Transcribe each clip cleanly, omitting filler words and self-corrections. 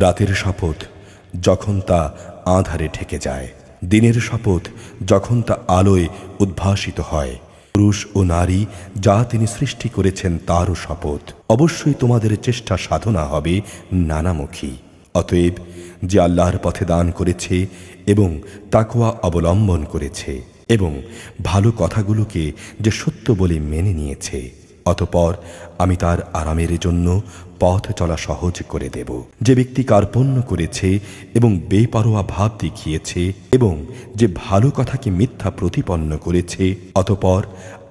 রাতের শপথ যখন তা আঁধারে ঢেকে যায়, দিনের শপথ যখন তা আলোয় উদ্ভাসিত হয়, পুরুষ ও নারী যা তিনি সৃষ্টি করেছেন তারও শপথ। অবশ্যই তোমাদের চেষ্টা সাধনা হবে নানামুখী। অতএব যে আল্লাহর পথে দান করেছে এবং তাকওয়া অবলম্বন করেছে এবং ভালো কথাগুলোকে যে সত্য বলে মেনে নিয়েছে, অতঃপর আমি তার আরামের জন্য পথ চলা সহজ করে দেব। যে ব্যক্তি কার্পণ্য করেছে এবং বেপরোয়া ভাব দেখিয়েছে এবং যে ভালো কথাকে মিথ্যা প্রতিপন্ন করেছে, অতঃপর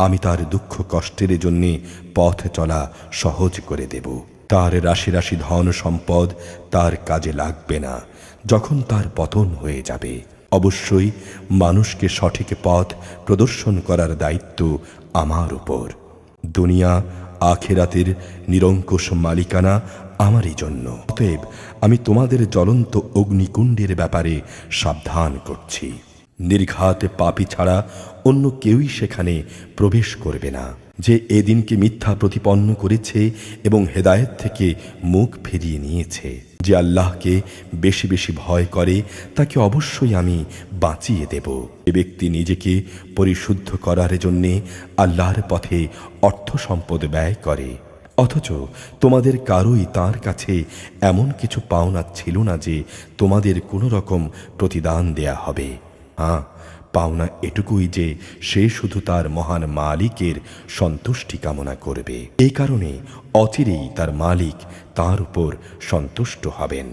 আমি তার দুঃখ কষ্টের জন্য পথ চলা সহজ করে দেব। তার রাশি রাশি ধন সম্পদ তার কাজে লাগবে না যখন তার পতন হয়ে যাবে। অবশ্যই মানুষকে সঠিক পথ প্রদর্শন করার দায়িত্ব আমার উপর। দুনিয়া আখিরাতের নিরঙ্কুশ মালিকানা আমারই জন্য। অতএব আমি তোমাদের জ্বলন্ত অগ্নিকুণ্ডের ব্যাপারে সাবধান করছি। নির্ঘাত পাপী ছাড়া অন্য কেউই সেখানে প্রবেশ করবে না। যে এদিনকে মিথ্যা প্রতিপন্ন করেছে এবং হেদায়েত থেকে মুখ ফিরিয়ে নিয়েছে, যে আল্লাহকে বেশি বেশি ভয় করে, তাকে অবশ্যই আমি বাঁচিয়ে দেব। এ ব্যক্তি নিজেকে পরিশুদ্ধ করার জন্যে আল্লাহর পথে অর্থ সম্পদ ব্যয় করে, অথচ তোমাদের কারোই তার কাছে এমন কিছু পাওনা ছিল না যে তোমাদের কোনো রকম প্রতিদান দেয়া হবে। হ্যাঁ, পাওনা এটুকুই যে সে শুধু তার মহান মালিকের সন্তুষ্টি কামনা করবে। এই কারণে অচিরেই তার মালিক তার উপর সন্তুষ্ট হবেন।